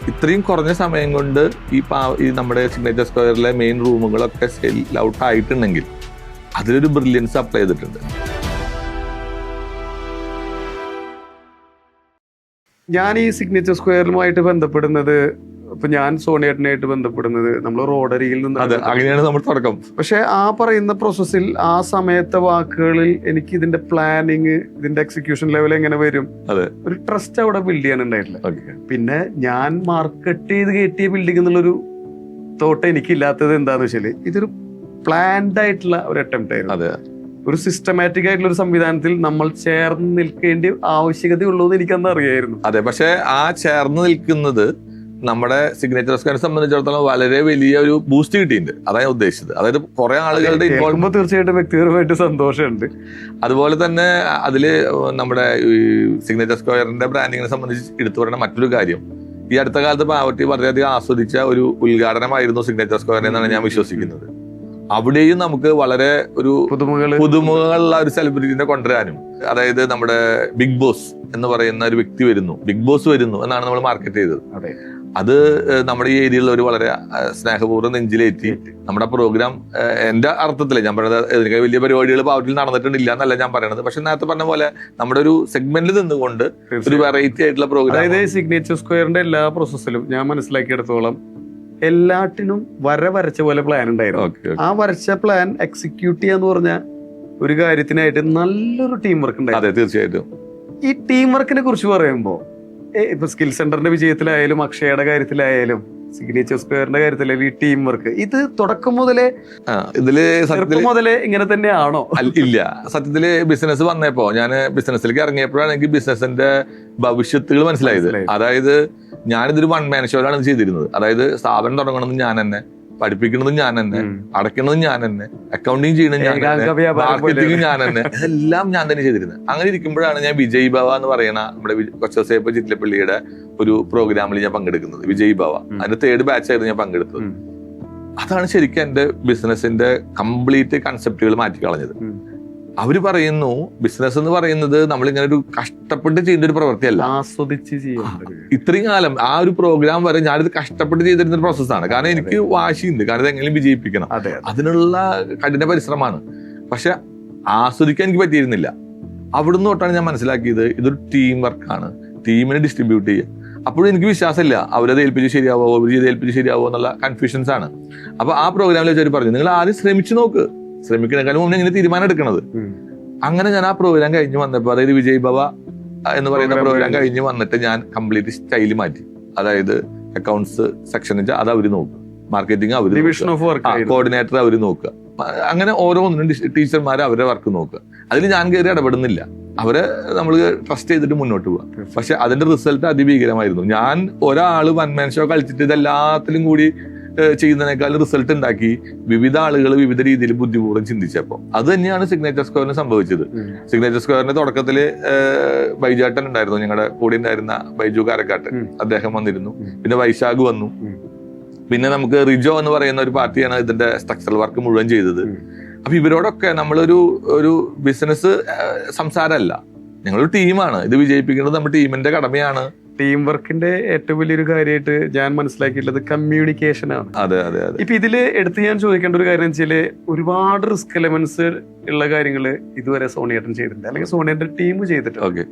ഇത്രയും കുറഞ്ഞ സമയം കൊണ്ട് ഈ നമ്മുടെ സിഗ്നേച്ചർ സ്ക്വയറിലെ മെയിൻ റൂമുകളൊക്കെ സെൽ ഔട്ട് ആയിട്ടുണ്ടെങ്കിൽ അതിലൊരു ബ്രില്യൻസ് അപ്ലൈ ചെയ്തിട്ടുണ്ട്. ഞാൻ ഈ സിഗ്നേച്ചർ സ്ക്വയറുമായിട്ട് ബന്ധപ്പെടുന്നത്, ഇപ്പൊ ഞാൻ സോണിയേട്ടനായിട്ട് ബന്ധപ്പെടുന്നത് നമ്മൾ റോഡരിയിൽ നിന്ന്. അങ്ങനെയാണ് നമ്മൾ തുടക്കം. പക്ഷെ ആ പറയുന്ന പ്രോസസ്സിൽ ആ സമയത്തെ വാക്കുകളിൽ എനിക്ക് ഇതിന്റെ പ്ലാനിങ്, ഇതിന്റെ എക്സിക്യൂഷൻ ലെവൽ എങ്ങനെ വരും, ഒരു ട്രസ്റ്റ് അവിടെ ബിൽഡ് ചെയ്യാനുണ്ടായിട്ടില്ല. പിന്നെ ഞാൻ മാർക്കറ്റ് ചെയ്ത് കയറ്റിയ ബിൽഡിംഗ് എന്നുള്ളൊരു തോട്ട് എനിക്കില്ലാത്തത് എന്താന്ന് വെച്ചാല് ഇതൊരു പ്ലാൻഡ് ആയിട്ടുള്ള ഒരു അറ്റംപ്റ്റ് ആയിരുന്നു. ഒരു സിസ്റ്റമാറ്റിക് ആയിട്ടുള്ള ഒരു സംവിധാനത്തിൽ നമ്മൾ ചേർന്ന് നിൽക്കേണ്ട ആവശ്യകത ഉള്ളൂ എനിക്കന്ന് അറിയായിരുന്നു. അതെ, പക്ഷെ ആ ചേർന്ന് നിൽക്കുന്നത് നമ്മുടെ സിഗ്നേച്ചർ സ്ക്വയറിനെ സംബന്ധിച്ചിടത്തോളം വളരെ വലിയ ഒരു ബൂസ്റ്റ് കിട്ടിയിട്ടുണ്ട്. അതാണ് ഞാൻ ഉദ്ദേശിച്ചത്. അതായത് കുറെ ആളുകളുടെ ഇൻവോൾവ്മെന്റ് തീർച്ചയായിട്ടും വ്യക്തിപരമായിട്ട് സന്തോഷമുണ്ട്. അതുപോലെ തന്നെ അതില് നമ്മുടെ സിഗ്നേച്ചർ സ്ക്വയറിന്റെ ബ്രാൻഡിങ്ങിനെ സംബന്ധിച്ച് എടുത്തു പറയുന്ന മറ്റൊരു കാര്യം, ഈ അടുത്ത കാലത്ത് പാവട്ടി വളരെയധികം ആസ്വദിച്ച ഒരു ഉദ്ഘാടനമായിരുന്നു സിഗ്നേച്ചർ സ്ക്വയർ എന്നാണ് ഞാൻ വിശ്വസിക്കുന്നത്. അവിടെയും നമുക്ക് വളരെ ഒരു പുതുമുഖങ്ങളുള്ള ഒരു സെലിബ്രിറ്റിനെ കൊണ്ടുവരാനും, അതായത് നമ്മുടെ ബിഗ് ബോസ് എന്ന് പറയുന്ന ഒരു വ്യക്തി വരുന്നു, ബിഗ് ബോസ് വരുന്നു എന്നാണ് നമ്മൾ മാർക്കറ്റ് ചെയ്തത്. അത് നമ്മുടെ ഈ ഏരിയയിൽ ഒരു വളരെ സ്നേഹപൂർവ്വം നെഞ്ചിലേറ്റി നമ്മുടെ പ്രോഗ്രാം, എന്റെ അർത്ഥത്തില് ഞാൻ പറയുന്നത് എനിക്ക് വലിയ പരിപാടികൾ പാവട്ടിൽ നടന്നിട്ടില്ല എന്നല്ല ഞാൻ പറയണത്. പക്ഷെ നേരത്തെ പറഞ്ഞ പോലെ നമ്മുടെ ഒരു സെഗ്മെന്റിൽ നിന്നുകൊണ്ട് ഒരു വെറൈറ്റി ആയിട്ടുള്ള പ്രോഗ്രാം. അതായത് സിഗ്നേച്ചർ സ്ക്വയറിന്റെ എല്ലാ പ്രോസസ്സിലും ഞാൻ മനസ്സിലാക്കിയെടുത്തോളം എല്ലാറ്റിനും വരച്ച പോലെ പ്ലാൻ ഉണ്ടായിരുന്നു. ആ വരച്ച പ്ലാൻ എക്സിക്യൂട്ട് ചെയ്യാന്ന് പറഞ്ഞ ഒരു കാര്യത്തിനായിട്ട് നല്ലൊരു ടീം വർക്ക് ഉണ്ടായിരുന്നു. അതെ, തീർച്ചയായിട്ടും. ഈ ടീം വർക്കിനെ കുറിച്ച് പറയുമ്പോൾ ഇപ്പൊ സ്കിൽ സെന്ററിന്റെ വിജയത്തിലായാലും അക്ഷയയുടെ കാര്യത്തിലായാലും സിഗ്നേച്ചർ സ്ക്വയറിന്റെ കാര്യത്തിലായാലും ഈ ടീം വർക്ക് ഇത് തുടക്കം മുതലേ ഇങ്ങനെ തന്നെയാണോ? ഇല്ല, സത്യത്തില് ബിസിനസ് വന്നപ്പോ, ഞാൻ ബിസിനസ്സിലേക്ക് ഇറങ്ങിയപ്പോഴാണ് എനിക്ക് ബിസിനസിന്റെ ഭവിഷ്യത്തുകൾ മനസ്സിലായത്. അതായത് ഞാനിതൊരു വൺ മാൻ ഷോയിലാണ് ചെയ്തിരുന്നത്. അതായത് സ്ഥാപനം തുടങ്ങണത് ഞാൻ തന്നെ, പഠിപ്പിക്കുന്നത് ഞാൻ തന്നെ, അടയ്ക്കുന്നത് ഞാൻ തന്നെ, അക്കൗണ്ടിങ് ചെയ്യണത് ഞാൻ തന്നെ, മാർക്കറ്റിംഗ് ഞാൻ തന്നെ, എല്ലാം ഞാൻ തന്നെ ചെയ്തിരുന്നത്. അങ്ങനെ ഇരിക്കുമ്പോഴാണ് ഞാൻ വിജയ് ഭവ എന്ന് പറയുന്ന നമ്മുടെ കൊച്ചസേപ്പ് ചിറ്റിലപ്പള്ളിയുടെ ഒരു പ്രോഗ്രാമിൽ ഞാൻ പങ്കെടുക്കുന്നത്. വിജയ് ഭവ അതിന്റെ 3rd ബാച്ചായിരുന്നു ഞാൻ പങ്കെടുത്തത്. അതാണ് ശരിക്കും എന്റെ ബിസിനസിന്റെ കംപ്ലീറ്റ് കൺസെപ്റ്റുകൾ മാറ്റിക്കളഞ്ഞത്. അവര് പറയുന്നു ബിസിനസ് എന്ന് പറയുന്നത് നമ്മളിങ്ങനെ ഒരു കഷ്ടപ്പെട്ട് ചെയ്യുന്ന ഒരു പ്രവൃത്തിയല്ല, ആസ്വദിച്ച് ചെയ്യേണ്ടത്. ഇത്രയും കാലം ആ ഒരു പ്രോഗ്രാം വരെ ഞാനിത് കഷ്ടപ്പെട്ട് ചെയ്തിരുന്ന ഒരു പ്രോസസ്സാണ്. കാരണം എനിക്ക് വാശിയുണ്ട്, കാരണം ഇത് എങ്ങനെയും വിജയിപ്പിക്കണം, അതിനുള്ള കഠിന പരിശ്രമമാണ്. പക്ഷെ ആസ്വദിക്കാൻ എനിക്ക് പറ്റിയിരുന്നില്ല. അവിടുന്ന് തൊട്ടാണ് ഞാൻ മനസ്സിലാക്കിയത് ഇതൊരു ടീം വർക്കാണ്, ടീമിനെ ഡിസ്ട്രിബ്യൂട്ട് ചെയ്യുക. അപ്പോഴും എനിക്ക് വിശ്വാസമില്ല അവരത് ഏൽപ്പിച്ച് ശരിയാവോ, അവർ ചെയ്ത് ഏൽപ്പിച്ച് ശരിയാവോ എന്നുള്ള കൺഫ്യൂഷൻസ് ആണ്. അപ്പൊ ആ പ്രോഗ്രാമിൽ വെച്ചവർ പറഞ്ഞു, നിങ്ങൾ ആദ്യം ശ്രമിച്ചു നോക്ക്, ശ്രമിക്കണേക്കാളും മുന്നേ ഇങ്ങനെ തീരുമാനം എടുക്കണത്. അങ്ങനെ ഞാൻ ആ പ്രോഗ്രാം കഴിഞ്ഞ് വന്നപ്പോ, അതായത് വിജയ് ഭവ എന്ന് പറയുന്ന പ്രോഗ്രാം കഴിഞ്ഞ് വന്നിട്ട് ഞാൻ കംപ്ലീറ്റ് സ്റ്റൈല് മാറ്റി. അതായത് അക്കൗണ്ട്സ് സെക്ഷൻ അത് അവര് നോക്കുക, മാർക്കറ്റിംഗ് അവര്, കോർഡിനേറ്റർ അവര് നോക്കുക, അങ്ങനെ ഓരോന്നിനും ടീച്ചർമാർ അവരെ വർക്ക് നോക്കുക. അതിൽ ഞാൻ കയറി ഇടപെടുന്നില്ല, അവരെ നമ്മൾ ട്രസ്റ്റ് ചെയ്തിട്ട് മുന്നോട്ട് പോവാം. പക്ഷെ അതിന്റെ റിസൾട്ട് അതിഭീകരമായിരുന്നു. ഞാൻ ഒരാള് വൺ മാൻ ഷോ കളിച്ചിട്ട് ഇതെല്ലാത്തിലും കൂടി ചെയ്യുന്നതിനേക്കാൾ റിസൾട്ട് ഉണ്ടാക്കി വിവിധ ആളുകൾ വിവിധ രീതിയിൽ ബുദ്ധിപൂർവ്വം ചിന്തിച്ചപ്പോൾ അത് തന്നെയാണ് സിഗ്നേച്ചർ സ്ക്വയറിന് സംഭവിച്ചത്. സിഗ്നേച്ചർ സ്ക്വയറിന്റെ തുടക്കത്തില് ബൈജാട്ടൻ ഉണ്ടായിരുന്നു, ഞങ്ങളുടെ കൂടെ ഉണ്ടായിരുന്ന ബൈജു കാരക്കാട്ട്, അദ്ദേഹം വന്നിരുന്നു. പിന്നെ വൈശാഖ് വന്നു. പിന്നെ നമുക്ക് റിജോ എന്ന് പറയുന്ന ഒരു പാർട്ടിയാണ് ഇതിന്റെ സ്ട്രക്ചറൽ വർക്ക് മുഴുവൻ ചെയ്തത്. അപ്പൊ ഇവരോടൊക്കെ നമ്മളൊരു ബിസിനസ് സംസാരമല്ല, ഞങ്ങളൊരു ടീമാണ്, ഇത് വിജയിപ്പിക്കുന്നത് നമ്മുടെ ടീമിന്റെ കടമയാണ്. ടീം വർക്കിന്റെ ഏറ്റവും വലിയൊരു കാര്യമായിട്ട് ഞാൻ മനസ്സിലാക്കിയിട്ടുള്ളത് കമ്മ്യൂണിക്കേഷൻ ആണ്. അതെ അതെ അതെ. ഇപ്പൊ ഇതില് എടുത്ത് ഞാൻ ചോദിക്കേണ്ട ഒരു കാര്യം വെച്ചാല് ഒരുപാട് റിസ്ക് എലമെന്റ്സ് ഉള്ള കാര്യങ്ങള് ഇതുവരെ സോണിയേട്ടൻ ചെയ്തിട്ടുണ്ട്, അല്ലെങ്കിൽ സോണിയേട്ടൻ ടീം ചെയ്തിട്ടുണ്ട്. ഓക്കെ,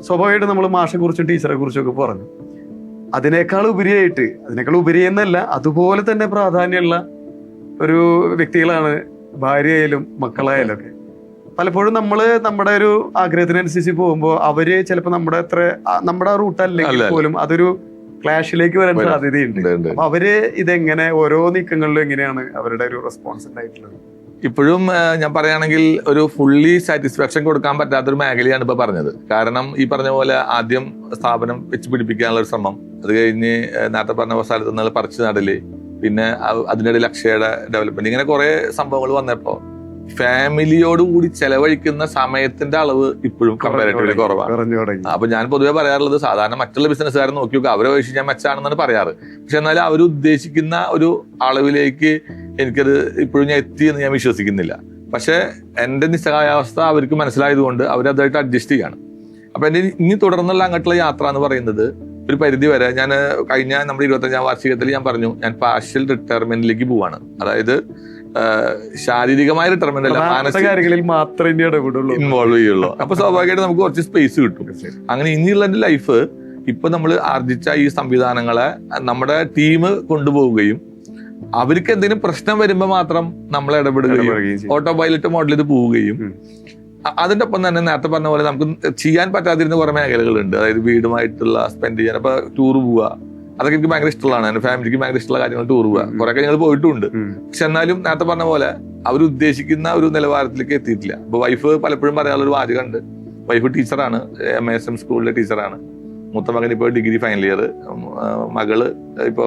സ്വാഭാവികമായിട്ട് നമ്മൾ മാഷെ കുറിച്ചും ടീച്ചറെ കുറിച്ചും ഒക്കെ പറഞ്ഞു. അതിനേക്കാൾ ഉപരി എന്നല്ല, അതുപോലെ തന്നെ പ്രാധാന്യമുള്ള ഒരു വ്യക്തികളാണ് ഭാര്യയായാലും മക്കളായാലും ഒക്കെ. പലപ്പോഴും നമ്മള് നമ്മുടെ ഒരു ആഗ്രഹത്തിനനുസരിച്ച് പോകുമ്പോൾ അവര് ചിലപ്പോൾ നമ്മുടെ റൂട്ട് അല്ലെങ്കിൽ പോലും അതൊരു ക്ലാഷിലേക്ക് വരാൻ സാധ്യതയുണ്ട്. അപ്പൊ അവര് ഇതെങ്ങനെ ഓരോ നീക്കങ്ങളിലും എങ്ങനെയാണ് അവരുടെ ഒരു റെസ്പോൺസ് ഉണ്ടായിട്ടുള്ളത്? ഇപ്പോഴും ഞാൻ പറയുകയാണെങ്കിൽ ഒരു ഫുള്ളി സാറ്റിസ്ഫാക്ഷൻ കൊടുക്കാൻ പറ്റാത്തൊരു മേഖലയാണ് ഇപ്പൊ പറഞ്ഞത്. കാരണം ഈ പറഞ്ഞ പോലെ ആദ്യം സ്ഥാപനം വെച്ച് പിടിപ്പിക്കാനുള്ള ഒരു ശ്രമം, അത് കഴിഞ്ഞ് നേരത്തെ പറഞ്ഞ സ്ഥലത്ത് നിന്ന് പറിച്ചു നടല്, പിന്നെ അതിനിടയിൽ അക്ഷയയുടെ ഡെവലപ്മെന്റ്, ഇങ്ങനെ കുറെ സംഭവങ്ങൾ വന്നപ്പോ ഫാമിലിയോടുകൂടി ചെലവഴിക്കുന്ന സമയത്തിന്റെ അളവ് ഇപ്പോഴും കമ്പാരിറ്റീവ്ലി കുറവാണ്. അപ്പൊ ഞാൻ പൊതുവെ പറയാറുള്ളത്, സാധാരണ മറ്റുള്ള ബിസിനസ്സുകാരെ നോക്കി നോക്കുക, അവരെ വഴിച്ച് ഞാൻ മെച്ചാണെന്നാണ് പറയാറ്. പക്ഷെ എന്നാലും അവർ ഉദ്ദേശിക്കുന്ന ഒരു അളവിലേക്ക് എനിക്കത് ഇപ്പോഴും ഞാൻ എത്തിയെന്ന് ഞാൻ വിശ്വസിക്കുന്നില്ല. പക്ഷെ എന്റെ നിസ്സഹായാവസ്ഥ അവർക്ക് മനസ്സിലായതുകൊണ്ട് അവരതായിട്ട് അഡ്ജസ്റ്റ് ചെയ്യാണ്. അപ്പൊ എന്റെ ഇനി തുടർന്നുള്ള അങ്ങോട്ടുള്ള യാത്ര എന്ന് പറയുന്നത് ഒരു പരിധി വരെ. ഞാൻ കഴിഞ്ഞ നമ്മുടെ 25ാം വാർഷികത്തിൽ ഞാൻ പറഞ്ഞു ഞാൻ പാർഷ്യൽ റിട്ടയർമെന്റിലേക്ക് പോവാണ്. അതായത് ശാരീരികമായ റിട്ടയർമെന്റ് അല്ല, മാനസിക കാര്യങ്ങളിൽ മാത്രമേ ഇൻവോൾവ് ചെയ്യുള്ളൂ. അപ്പൊ സ്വാഭാവികമായിട്ട് നമുക്ക് കുറച്ച് സ്പേസ് കിട്ടും. അങ്ങനെ ഇനിയുള്ള എന്റെ ലൈഫ് ഇപ്പൊ നമ്മൾ ആർജിച്ച ഈ സംവിധാനങ്ങളെ നമ്മുടെ ടീം കൊണ്ടുപോവുകയും അവർക്ക് എന്തെങ്കിലും പ്രശ്നം വരുമ്പോ മാത്രം നമ്മൾ ഇടപെടുകയും ഓട്ടോ പൈലറ്റ് മോഡൽ ഇത് പോവുകയും അതിന്റെ ഒപ്പം തന്നെ നേരത്തെ പറഞ്ഞ പോലെ നമുക്ക് ചെയ്യാൻ പറ്റാതിരുന്ന കുറെ മേഖലകളുണ്ട്. അതായത് വീടുമായിട്ടുള്ള സ്പെൻഡ് ചെയ്യാൻ, ഇപ്പൊ ടൂർ പോവുക, അതൊക്കെ എനിക്ക് ഭയങ്കര ഇഷ്ടമുള്ളതാണ്. എന്റെ ഫാമിലിക്ക് ഭയങ്കര ഇഷ്ടമുള്ള കാര്യങ്ങൾ ടൂർ പോവുക. കുറെയൊക്കെ ഞങ്ങൾ പോയിട്ടുണ്ട്. പക്ഷെ എന്നാലും നേരത്തെ പറഞ്ഞ പോലെ അവർ ഉദ്ദേശിക്കുന്ന ഒരു നിലവാരത്തിലേക്ക് എത്തിയിട്ടില്ല. ഇപ്പൊ വൈഫ് പലപ്പോഴും പറയാനുള്ള ഒരു വാചകമുണ്ട്. വൈഫ് ടീച്ചറാണ്, MSM സ്കൂളിലെ ടീച്ചറാണ്. മൂത്ത മകൻ ഇപ്പോൾ ഡിഗ്രി ഫൈനൽ ഇയർ, മകള് ഇപ്പോ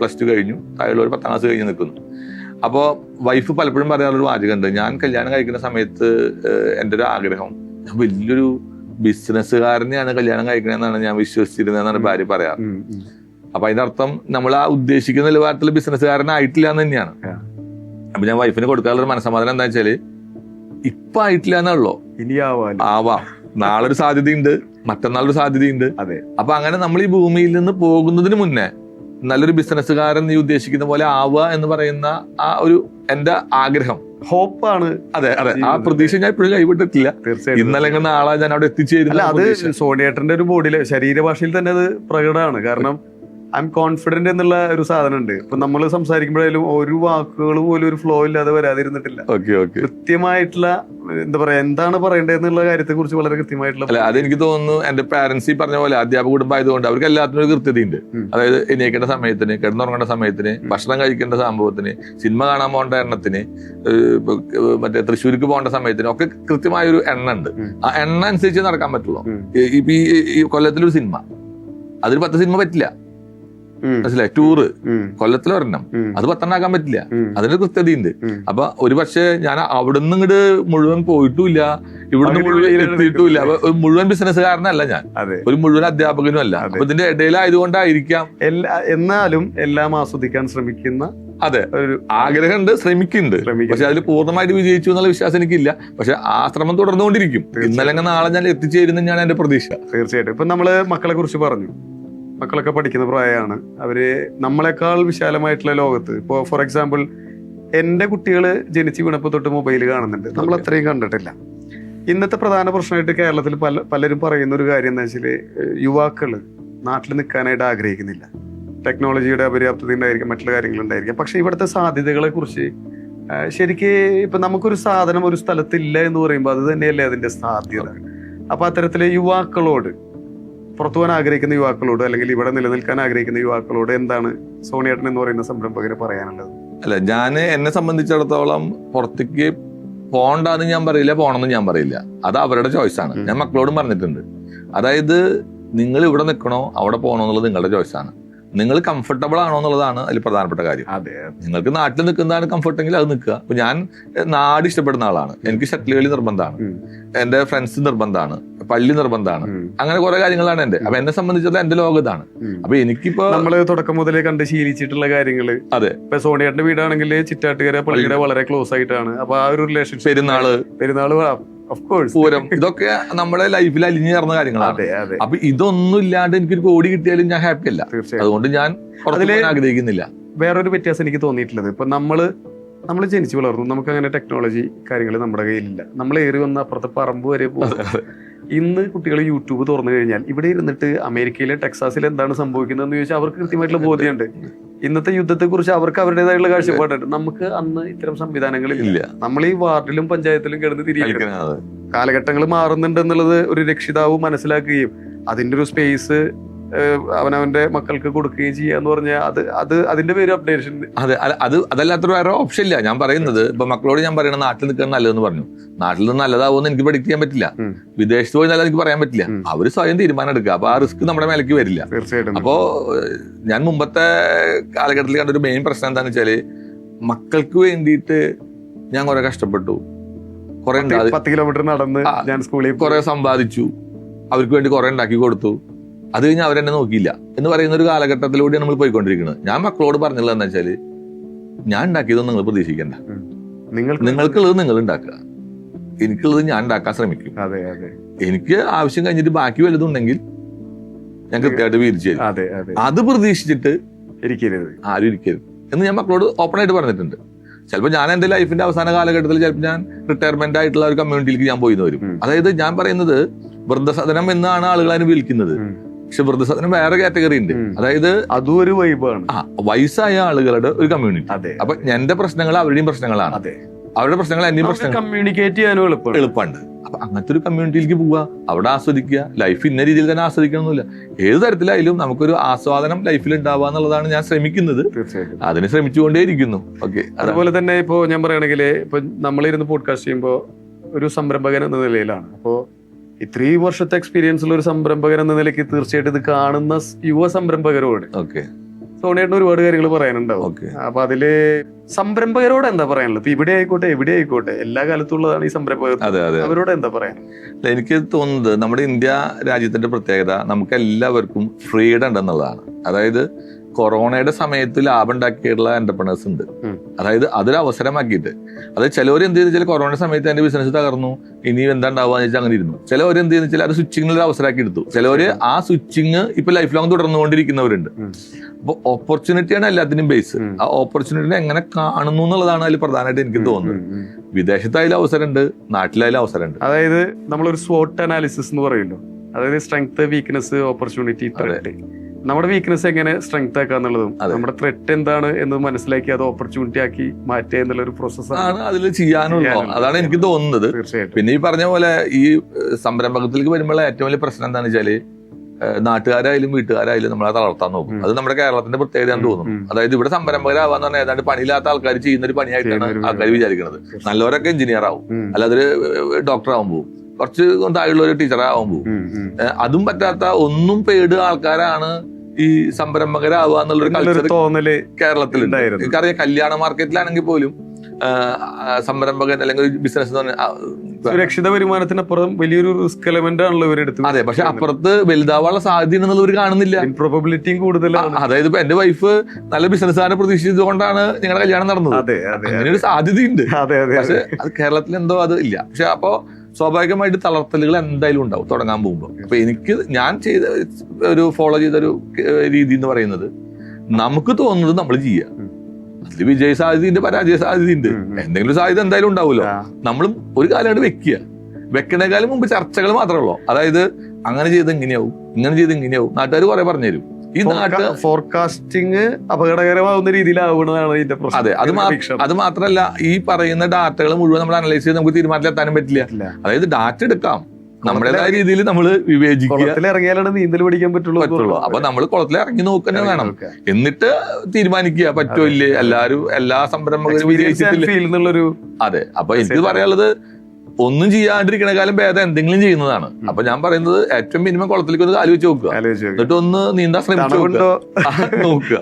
+2 കഴിഞ്ഞു, താഴെ ഒരു 10ാം ക്ലാസ് കഴിഞ്ഞ് നിൽക്കുന്നു. അപ്പോൾ വൈഫ് പലപ്പോഴും പറയാനുള്ളൊരു വാചകമുണ്ട്, ഞാൻ കല്യാണം കഴിക്കുന്ന സമയത്ത് എൻ്റെ ഒരു ആഗ്രഹം ഞാൻ വലിയൊരു ബിസിനസ്സുകാരനെയാണ് കല്യാണം കഴിക്കണമെന്നാണ് ഞാൻ വിശ്വസിച്ചിരുന്നതെന്നാണ് ഭാര്യ പറയാറ്. അപ്പൊ അതിന്റെ അർത്ഥം നമ്മൾ ആ ഉദ്ദേശിക്കുന്ന നിലവാരത്തിൽ ബിസിനസ്സുകാരനായിട്ടില്ല എന്ന് തന്നെയാണ്. അപ്പൊ ഞാൻ വൈഫിന് കൊടുക്കാനുള്ള ഒരു മനസ്സമാധാനം എന്താ വെച്ചാല് ഇപ്പൊ ആയിട്ടില്ല എന്നുള്ളൂ, ഇനി ആവാം, നാളെ ഒരു സാധ്യതയുണ്ട്, മറ്റന്നാളൊരു സാധ്യതയുണ്ട്. അതെ. അപ്പൊ അങ്ങനെ നമ്മൾ ഈ ഭൂമിയിൽ നിന്ന് പോകുന്നതിന് മുന്നേ നല്ലൊരു ബിസിനസ്സുകാരൻ നീ ഉദ്ദേശിക്കുന്ന പോലെ ആവുക എന്ന് പറയുന്ന ആ ഒരു എന്റെ ആഗ്രഹം, ഹോപ്പാണ്. അതെ അതെ, ആ പ്രതീക്ഷ ഞാൻ ഇപ്പോഴും കൈവിട്ടിട്ടില്ല. തീർച്ചയായും ഇന്നലെ നാളെ ഞാൻ അവിടെ എത്തിച്ചേരുന്നില്ല. അത് സോണിയേട്ടന്റെ ഒരു ബോഡിയിലെ ശരീരഭാഷയിൽ തന്നെ അത് പ്രകടമാണ്. കാരണം ഐ എം കോൺഫിഡന്റ് എന്നുള്ള ഒരു സാധനം ഉണ്ട്. ഇപ്പൊ നമ്മൾ സംസാരിക്കുമ്പോഴായാലും ഒരു വാക്കുകൾ പോലും ഒരു ഫ്ലോ ഇല്ലാതെ വരാതിരുന്നിട്ടില്ല. കൃത്യമായിട്ടുള്ള എന്താ പറയാ, എന്താണ് പറയേണ്ടത് എന്നുള്ള കാര്യത്തെ കുറിച്ച് വളരെ കൃത്യമായിട്ടുള്ള. അല്ല, അതെനിക്ക് തോന്നുന്നു എന്റെ പാരന്റ്സ് ഈ പറഞ്ഞ പോലെ അധ്യാപക കുടുംബം ആയതുകൊണ്ട് അവർക്ക് എല്ലാത്തിനും ഒരു കൃത്യതയുണ്ട്. അതായത് എണീക്കേണ്ട സമയത്തിന്, കിടന്നുറങ്ങേണ്ട സമയത്തിന്, ഭക്ഷണം കഴിക്കേണ്ട സംഭവത്തിന്, സിനിമ കാണാൻ പോകേണ്ട എണ്ണത്തിന്, മറ്റേ തൃശ്ശൂർക്ക് പോകേണ്ട സമയത്തിന് ഒക്കെ കൃത്യമായ ഒരു എണ്ണ ഉണ്ട്. ആ എണ്ണ അനുസരിച്ച് നടക്കാൻ പറ്റുള്ളൂ. ഇപ്പൊ ഈ കൊല്ലത്തിലൊരു സിനിമ, അതിൽ 10 സിനിമ പറ്റില്ല, മനസ്സിലായി? ടൂറ് കൊല്ലത്തിൽ ഒരെണ്ണം, അത് 10 ആക്കാൻ പറ്റില്ല, അതിന് കൃത്യതയുണ്ട്. അപ്പൊ ഒരു പക്ഷേ ഞാൻ അവിടുന്ന് ഇങ്ങോട്ട് മുഴുവൻ പോയിട്ടുമില്ല, ഇവിടുന്ന് മുഴുവൻ എത്തിയിട്ടുമില്ല. അപ്പൊ മുഴുവൻ ബിസിനസ്സുകാരനല്ല ഞാൻ, ഒരു മുഴുവൻ അധ്യാപകനും അല്ല. അപ്പൊ ഇതിന്റെ ഇടയിലായതുകൊണ്ടായിരിക്കാം എന്നാലും എല്ലാം ആസ്വദിക്കാൻ ശ്രമിക്കുന്ന. അതെ, ഒരു ആഗ്രഹമുണ്ട്, ശ്രമിക്കുന്നുണ്ട്. പക്ഷെ അതിൽ പൂർണ്ണമായിട്ട് വിജയിച്ചു എന്നുള്ള വിശ്വാസം എനിക്കില്ല. പക്ഷെ ആ ശ്രമം തുടർന്നുകൊണ്ടിരിക്കും. ഇന്നലെ നാളെ ഞാൻ എത്തിച്ചേരുന്ന ഞാൻ എന്റെ പ്രതീക്ഷ. തീർച്ചയായിട്ടും. ഇപ്പൊ നമ്മള് മക്കളെ കുറിച്ച് പറഞ്ഞു, മക്കളൊക്കെ പഠിക്കുന്ന പ്രായമാണ്. അവര് നമ്മളെക്കാൾ വിശാലമായിട്ടുള്ള ലോകത്ത്, ഇപ്പോൾ ഫോർ എക്സാമ്പിൾ എൻ്റെ കുട്ടികൾ ജനിച്ച് വീണപ്പോൾ തൊട്ട് മൊബൈൽ കാണുന്നുണ്ട്. നമ്മൾ അത്രയും കണ്ടിട്ടില്ല. ഇന്നത്തെ പ്രധാന പ്രശ്നമായിട്ട് കേരളത്തിൽ പലരും പറയുന്ന ഒരു കാര്യം എന്താ വെച്ചാൽ, യുവാക്കൾ നാട്ടിൽ നിൽക്കാനായിട്ട് ആഗ്രഹിക്കുന്നില്ല. ടെക്നോളജിയുടെ അപര്യാപ്തത ഉണ്ടായിരിക്കാം, മറ്റുള്ള കാര്യങ്ങളുണ്ടായിരിക്കാം. പക്ഷെ ഇവിടുത്തെ സാധ്യതകളെ കുറിച്ച് ശരിക്ക് ഇപ്പൊ നമുക്കൊരു സാധനം ഒരു സ്ഥലത്തില്ല എന്ന് പറയുമ്പോൾ അത് തന്നെയല്ലേ അതിന്റെ സാധ്യത. അപ്പൊ അത്തരത്തിലെ യുവാക്കളോട്, പുറത്തു പോകാൻ ആഗ്രഹിക്കുന്ന യുവാക്കളോട്, അല്ലെങ്കിൽ ഇവിടെ നിലനിൽക്കാൻ ആഗ്രഹിക്കുന്ന യുവാക്കളോട് എന്താണ് സോണിയേട്ടൻ എന്ന് പറയുന്ന സംരംഭകന് പറയാനുള്ളത്? അല്ല, ഞാൻ എന്നെ സംബന്ധിച്ചിടത്തോളം പുറത്തേക്ക് പോകണ്ടെന്ന് ഞാൻ പറയില്ല, പോകണമെന്ന് ഞാൻ പറയില്ല. അത് അവരുടെ ചോയ്സാണ്. ഞാൻ മക്കളോടും പറഞ്ഞിട്ടുണ്ട്. അതായത് നിങ്ങൾ ഇവിടെ നിൽക്കണോ അവിടെ പോകണോ എന്നുള്ളത് നിങ്ങളുടെ ചോയ്സാണ്. നിങ്ങൾ കംഫർട്ടബിൾ ആണോ എന്നുള്ളതാണ് അതിൽ പ്രധാനപ്പെട്ട കാര്യം. നിങ്ങൾക്ക് നാട്ടിൽ നിൽക്കുന്നതാണ് കംഫർട്ടെങ്കിൽ അത് നിൽക്കുക. അപ്പൊ ഞാൻ നാട് ഇഷ്ടപ്പെടുന്ന ആളാണ്. എനിക്ക് ഷട്ടിൽ കളി നിർബന്ധമാണ്, എന്റെ ഫ്രണ്ട്സ് നിർബന്ധമാണ്, പള്ളി നിർബന്ധമാണ്, അങ്ങനെ കുറെ കാര്യങ്ങളാണ് എന്റെ. അപ്പൊ എന്നെ സംബന്ധിച്ചുള്ള എന്റെ ലോകം ഇതാണ്. അപ്പൊ എനിക്കിപ്പോ നമ്മള് തുടക്കം മുതലേ കണ്ട് ശീലിച്ചിട്ടുള്ള കാര്യങ്ങള്. അതെ, ഇപ്പൊ സോണിയേട്ടന്റെ വീടാണെങ്കിൽ ചിറ്റാട്ടുകര പള്ളിയുടെ വളരെ ക്ലോസ് ആയിട്ടാണ്. അപ്പൊ ആ ഒരു റിലേഷൻഷിപ്പ്, പെരുന്നാള് പൂരം, ഇതൊക്കെ നമ്മുടെ ലൈഫിൽ അലിഞ്ഞു ചേർന്ന കാര്യങ്ങളാണ്. അപ്പൊ ഇതൊന്നും ഇല്ലാണ്ട് എനിക്കൊരു കോടി കിട്ടിയാലും ഞാൻ ഹാപ്പി അല്ല. അതുകൊണ്ട് ഞാൻ ആഗ്രഹിക്കുന്നില്ല. വേറൊരു വ്യത്യാസം എനിക്ക് തോന്നിയിട്ടുള്ളത്, ഇപ്പൊ നമ്മള് ജനിച്ചു വളർന്നു, നമുക്ക് അങ്ങനെ ടെക്നോളജി കാര്യങ്ങൾ നമ്മുടെ കയ്യിലില്ല. നമ്മൾ ഏറി വന്ന അപ്പുറത്തെ പറമ്പ് വരെ പോകും. ഇന്ന് കുട്ടികൾ യൂട്യൂബ് തുറന്നു കഴിഞ്ഞാൽ ഇവിടെ ഇരുന്നിട്ട് അമേരിക്കയിലെ ടെക്സാസിൽ എന്താണ് സംഭവിക്കുന്നതെന്ന് ചോദിച്ചാൽ അവർക്ക് കൃത്യമായിട്ടുള്ള ബോധ്യമുണ്ട്. ഇന്നത്തെ യുദ്ധത്തെ കുറിച്ച് അവർക്ക് അവരുടേതായുള്ള കാഴ്ചപ്പാടുണ്ട്. നമുക്ക് അന്ന് ഇത്തരം സംവിധാനങ്ങളില്ല. നമ്മൾ ഈ വാർഡിലും പഞ്ചായത്തിലും കിടന്ന് തിരികെ കാലഘട്ടങ്ങൾ മാറുന്നുണ്ട് എന്നുള്ളത് ഒരു രക്ഷിതാവ് മനസ്സിലാക്കുകയും അതിന്റെ ഒരു സ്പേസ് അവനവന്റെ മക്കൾക്ക് കൊടുക്കുകയും ചെയ്യാന്ന് പറഞ്ഞാൽ അത് അതിന്റെ പേര് അപ്ഡേഷൻ. അതെ, അതല്ലാത്തൊരു വേറെ ഓപ്ഷൻ ഇല്ല. ഞാൻ പറയുന്നത് ഇപ്പൊ മക്കളോട് ഞാൻ പറയണത് നാട്ടിൽ നിൽക്കാൻ നല്ലതെന്ന് പറഞ്ഞു. നാട്ടിൽ നിന്ന് നല്ലതാവുമെന്ന് എനിക്ക് predict ചെയ്യാൻ പറ്റില്ല. വിദേശത്ത് പോയി നല്ലത് എനിക്ക് പറയാൻ പറ്റില്ല. അവര് സ്വയം തീരുമാനം എടുക്കുക. അപ്പൊ ആ റിസ്ക് നമ്മുടെ മേലേക്ക് വരില്ല. തീർച്ചയായിട്ടും. അപ്പോ ഞാൻ മുമ്പത്തെ കാലഘട്ടത്തിൽ കണ്ടൊരു മെയിൻ പ്രശ്നം എന്താണെന്ന് വെച്ചാല്, മക്കൾക്ക് വേണ്ടിയിട്ട് ഞാൻ കുറെ കഷ്ടപ്പെട്ടു, കുറെ 10 കിലോമീറ്റർ നടന്ന് ഞാൻ സ്കൂളിൽ കുറെ സമ്പാദിച്ചു, അവർക്ക് വേണ്ടി കുറെ ഉണ്ടാക്കി കൊടുത്തു, അത് കഴിഞ്ഞ് അവരെന്നെ നോക്കിയില്ല എന്ന് പറയുന്ന ഒരു കാലഘട്ടത്തിലൂടെയാണ് നമ്മൾ പോയിക്കൊണ്ടിരിക്കുന്നത്. ഞാൻ മക്കളോട് പറഞ്ഞുള്ളത് എന്താ വെച്ചാല്, ഞാൻ ഉണ്ടാക്കിയതൊന്നും നിങ്ങൾ പ്രതീക്ഷിക്കണ്ട. നിങ്ങൾക്കുള്ളത് നിങ്ങൾ ഉണ്ടാക്കുക, എനിക്കുള്ളത് ഞാൻ ഉണ്ടാക്കാൻ ശ്രമിക്കും. എനിക്ക് ആവശ്യം കഴിഞ്ഞിട്ട് ബാക്കി വലുതുണ്ടെങ്കിൽ ഞാൻ കൃത്യമായിട്ട് വീതിച്ചു തരും. അതെ അതെ, അത് പ്രതീക്ഷിച്ചിട്ട് ഇരിക്കരുത്, ആരും ഇരിക്കരുത് എന്ന് ഞാൻ മക്കളോട് ഓപ്പൺ ആയിട്ട് പറഞ്ഞിട്ടുണ്ട്. ചിലപ്പോൾ ഞാൻ എന്റെ ലൈഫിന്റെ അവസാന കാലഘട്ടത്തിൽ ചിലപ്പോൾ ഞാൻ റിട്ടയർമെന്റ് ആയിട്ടുള്ള ഒരു കമ്മ്യൂണിറ്റിയിലേക്ക് ഞാൻ പോയിന്ന് വരും. അതായത് ഞാൻ പറയുന്നത് വൃദ്ധസദനം എന്നാണ് ആളുകൾ അതിനെ വിളിക്കുന്നത്. പക്ഷെ വൃദ്ധസദനം വേറെ കാറ്റഗറി ഉണ്ട്. അതായത് അതും ഒരു വൈബാണ്. വയസ്സായ ആളുകളുടെ ഒരു കമ്മ്യൂണിറ്റി. അപ്പൊ എന്റെ പ്രശ്നങ്ങൾ അവരുടെയും പ്രശ്നങ്ങളാണ്, അവരുടെ പ്രശ്നങ്ങൾ എന്റെയും പ്രശ്നങ്ങൾ, കമ്മ്യൂണിക്കേറ്റ് ചെയ്യാനും എളുപ്പമുണ്ട്. അപ്പൊ അങ്ങനത്തെ ഒരു കമ്മ്യൂണിറ്റിയിലേക്ക് പോവുക, അവിടെ ആസ്വദിക്കുക. ലൈഫ് ഇന്ന രീതിയിൽ തന്നെ ആസ്വദിക്കണമെന്നില്ല. ഏത് തരത്തിലായാലും നമുക്കൊരു ആസ്വാദനം ലൈഫിൽ ഉണ്ടാവുക എന്നുള്ളതാണ് ഞാൻ ശ്രമിക്കുന്നത്. അതിന് ശ്രമിച്ചുകൊണ്ടേയിരിക്കുന്നു. ഓക്കെ, അതുപോലെ തന്നെ ഇപ്പോ ഞാൻ പറയുകയാണെങ്കിൽ ഇപ്പൊ നമ്മളിരുന്ന് പോഡ്കാസ്റ്റ് ചെയ്യുമ്പോൾ ഒരു സംരംഭകൻ എന്ന നിലയിലാണ്. അപ്പോ ഇത്രയും വർഷത്തെ എക്സ്പീരിയൻസ് ഉള്ള ഒരു സംരംഭകൻ എന്ന നിലയ്ക്ക് തീർച്ചയായിട്ടും ഇത് കാണുന്ന യുവ സംരംഭകരോട് സോണിയേട്ടന് ഒരുപാട് കാര്യങ്ങൾ പറയാനുണ്ടാവും. അപ്പൊ അതില് സംരംഭകരോട് എന്താ പറയാനുള്ളത്? ഇപ്പൊ ഇവിടെ ആയിക്കോട്ടെ എവിടെ ആയിക്കോട്ടെ എല്ലാ കാലത്തുള്ളതാണ് ഈ സംരംഭകർ. അവരോട് എന്താ പറയാനുള്ളത്? എനിക്ക് തോന്നുന്നത് നമ്മുടെ ഇന്ത്യ രാജ്യത്തിന്റെ പ്രത്യേകത നമുക്ക് എല്ലാവർക്കും ഫ്രീഡം ഉണ്ടെന്നുള്ളതാണ്. അതായത് കൊറോണയുടെ സമയത്ത് ലാഭം ഉണ്ടാക്കിയിട്ടുള്ള എന്റർപ്രണേഴ്സ് ഉണ്ട്. അതായത് അതൊരു അവസരമാക്കിയിട്ട്, അതായത് ചിലവർ എന്ത് ചെയ്തെന്ന് വെച്ചാൽ കൊറോണ സമയത്ത് എന്റെ ബിസിനസ് തകർന്നു, ഇനി എന്താ ഉണ്ടാവുക വെച്ചാൽ അങ്ങനെ ഇരുന്നു. ചിലവർ എന്ത് ചെയ്യുന്ന വെച്ചാൽ അത് സ്വിച്ചിങ്ങിൽ അവസരമാക്കി എടുത്തു. ചിലവര് ആ സ്വിച്ചിങ് ഇപ്പൊ ലൈഫ് ലോങ് തുടർന്നുകൊണ്ടിരിക്കുന്നവരുണ്ട്. അപ്പൊ ഓപ്പർച്യൂണിറ്റിയാണ് എല്ലാത്തിനും ബേസ്. ആ ഓപ്പർച്യൂണിറ്റിനെ എങ്ങനെ കാണുന്നു എന്നുള്ളതാണ് അതിൽ പ്രധാനമായിട്ട് എനിക്ക് തോന്നുന്നത്. വിദേശത്തായാലും അവസരമുണ്ട്, നാട്ടിലായാലും അവസരമുണ്ട്. അതായത് നമ്മളൊരു സ്വോട്ട് അനാലിസിസ് എന്ന് പറയുമല്ലോ, അതായത് സ്ട്രെങ്ത്, വീക്ക്നെസ്, ഓപ്പർച്യൂണിറ്റി, ത്രെറ്റ്. നമ്മുടെ വീക്ക്നെസ് എങ്ങനെ സ്ട്രെങ്ത് ആക്കുക എന്നുള്ളതും നമ്മുടെ ത്രെറ്റ് എന്താണ് എന്ന് മനസ്സിലാക്കി അത് ഓപ്പർച്യൂണിറ്റി ആക്കി മാറ്റുക എന്നുള്ള ഒരു പ്രോസസ്സാണ് അതിൽ ചെയ്യാനുള്ളൂ. അതാണ് എനിക്ക് തോന്നുന്നത്. പിന്നെ ഈ പറഞ്ഞ പോലെ ഈ സംരംഭകത്തിലേക്ക് വരുമ്പോൾ ഏറ്റവും വലിയ പ്രശ്നം എന്താണെന്ന് വെച്ചാല് നാട്ടുകാരായാലും വീട്ടുകാരായാലും നമ്മളെ തളർത്താൻ നോക്കും. അത് നമ്മുടെ കേരളത്തിന്റെ പ്രത്യേകതയാണെന്ന് തോന്നുന്നു. അതായത് ഇവിടെ സംരംഭകരാവാന്ന് പറഞ്ഞാൽ ഏതാണ്ട് പണിയില്ലാത്ത ആൾക്കാർ ചെയ്യുന്ന ഒരു പണിയായിട്ടാണ് ആൾക്കാർ വിചാരിക്കുന്നത്. നല്ലവരൊക്കെ എഞ്ചിനീയർ ആവും, അല്ലാതെ ഡോക്ടർ ആവുമ്പോൾ, കുറച്ച് താഴെയുള്ള ഒരു ടീച്ചർ ആവുമ്പോൾ, അതും പറ്റാത്ത ഒന്നും പെയ്ഡ് ആൾക്കാരാണ് ഈ സംരംഭകരാവുക എന്നുള്ളൊരു കൾച്ചർ തോന്നല് കേരളത്തിൽ ഉണ്ടായിരുന്നു. എനിക്കറിയാം, കല്യാണ മാർക്കറ്റിലാണെങ്കിൽ പോലും സംരംഭകൻ അല്ലെങ്കിൽ ബിസിനസ് സുരക്ഷിത വരുമാനത്തിനപ്പുറം വലിയൊരു റിസ്ക് എലമെന്റ് ആണല്ലോ ഇവരെടുത്ത്. അതെ, പക്ഷെ അപ്പുറത്ത് വലുതാവാനുള്ള സാധ്യത എന്നുള്ളവർ കാണുന്നില്ല. പ്രോബബിലിറ്റിയും കൂടുതലാണ്. അതായത് ഇപ്പൊ എന്റെ വൈഫ് നല്ല ബിസിനസ്സുകാരെ പ്രതീക്ഷിച്ചതുകൊണ്ടാണ് ഞങ്ങളുടെ കല്യാണം നടന്നത്. അങ്ങനെ ഒരു സാധ്യതയുണ്ട്. പക്ഷെ അത് കേരളത്തിൽ എന്തോ അത് ഇല്ല. പക്ഷെ അപ്പോ സ്വാഭാവികമായിട്ട് തളർത്തലുകൾ എന്തായാലും ഉണ്ടാവും തുടങ്ങാൻ പോകുമ്പോൾ. അപ്പൊ ഞാൻ ചെയ്ത ഒരു ഫോളോ ചെയ്തൊരു രീതി എന്ന് പറയുന്നത്, നമുക്ക് തോന്നുന്നത് നമ്മൾ ചെയ്യുക. അതിൽ വിജയ സാധ്യതയുണ്ട്, പരാജയ സാധ്യതയുണ്ട്, എന്തെങ്കിലും സാധ്യത എന്തായാലും ഉണ്ടാവുമല്ലോ. നമ്മളും ഒരു കാലമായിട്ട് വെക്കണേക്കാളും മുമ്പ് ചർച്ചകൾ മാത്രമേ ഉള്ളൂ. അതായത് അങ്ങനെ ചെയ്ത് ഇങ്ങനെയാവും, ഇങ്ങനെ ചെയ്ത് ഇങ്ങനെയാവും, നാട്ടുകാർ കുറെ പറഞ്ഞുതരും. ഈ ഫോർകാസ്റ്റിംഗ് അപകടകരമാവുന്ന രീതിയിലാവുന്നതാണ് ഇതിന്റെ പ്രശ്നം. അതെ, അത് മാത്രമല്ല, ഈ പറയുന്ന ഡാറ്റകൾ മുഴുവൻ നമ്മൾ അനലൈസ് ചെയ്ത് നമുക്ക് തീരുമാനത്തിലെത്താനും പറ്റില്ല. അതായത് ഡാറ്റ എടുക്കാം, നമ്മുടേതായ രീതിയിൽ നമ്മൾ വിവേചിക്കുക, ഇറങ്ങിയാലാണ് നീന്തൽ പഠിക്കാൻ പറ്റുള്ളൂ. അപ്പൊ നമ്മൾ കുളത്തിൽ ഇറങ്ങി നോക്കുക വേണം, എന്നിട്ട് തീരുമാനിക്കുക പറ്റോ ഇല്ലേ. എല്ലാ സംരംഭകരും വിജയിച്ചിട്ടില്ല. അതെ, അപ്പൊ എനിക്ക് പറയാനുള്ളത്, ഒന്നും ചെയ്യാണ്ടിരിക്കണ കാലം ഭേദം എന്തെങ്കിലും ചെയ്യുന്നതാണ്. അപ്പൊ ഞാൻ പറയുന്നത് ഏറ്റവും മിനിമം കുളത്തിലേക്ക് ഒന്ന് കാല് വെച്ച് നോക്കുക, എന്നിട്ട് ഒന്ന് നീന്താൻ ശ്രമിച്ചു നോക്കുക,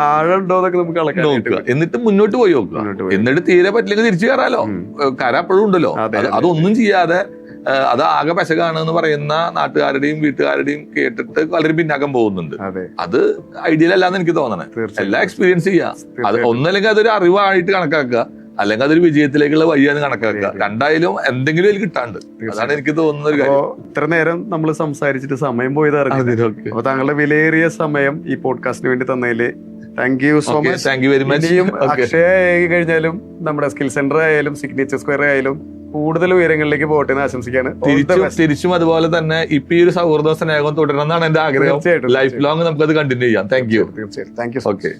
എന്നിട്ട് മുന്നോട്ട് പോയി നോക്കുക. എന്നിട്ട് തീരെ പറ്റില്ലെങ്കിൽ തിരിച്ചു കയറാലോ, കര അപ്പോഴും ഉണ്ടല്ലോ. അതൊന്നും ചെയ്യാതെ അത് ആകെ പെശകാണ് എന്ന് പറയുന്ന നാട്ടുകാരുടെയും വീട്ടുകാരുടെയും കേട്ടിട്ട് വളരെ പിന്നാക്കം പോകുന്നുണ്ട്. അത് ഐഡിയൽ അല്ലാന്ന് എനിക്ക് തോന്നണേ. എല്ലാം എക്സ്പീരിയൻസ് ചെയ്യാം. അത് ഒന്നല്ലെങ്കിൽ അതൊരു അറിവായിട്ട് കണക്കാക്കുക, അല്ലെങ്കിൽ അതൊരു വിജയത്തിലേക്കുള്ള വഴിയാണ് കണക്കാക്കുക. രണ്ടായാലും എന്തെങ്കിലും അതിൽ കിട്ടാണ്ട്. അതാണ് എനിക്ക് തോന്നുന്ന ഒരു കാര്യം. ഇത്ര നേരം നമ്മൾ സംസാരിച്ചിട്ട് സമയം പോയത് അറിഞ്ഞില്ല. അപ്പൊ താങ്കളുടെ വിലയേറിയ സമയം ഈ പോഡ്കാസ്റ്റിന് വേണ്ടി തന്നതില് thank you so much. Thank you very much. Akshaya ആയി കഴിഞ്ഞാലും നമ്മുടെ സ്കിൽ സെന്റർ ആയാലും സിഗ്നേച്ചർ സ്ക്വയർ ആയാലും കൂടുതൽ ഉയരങ്ങളിലേക്ക് പോട്ടെ എന്ന് ആശംസിക്കാണ്. തിരിച്ചും അതുപോലെ തന്നെ ഇപ്പൊ ഈ ഒരു സൗഹൃദ സ്നേഹം തുടരണം എന്നാണ് എന്റെ ആഗ്രഹം. ലൈഫ് ലോങ് നമുക്കത് കണ്ടിന്യൂ ചെയ്യാം. Thank you. തീർച്ചയായും താങ്ക് യു. ഓക്കെ.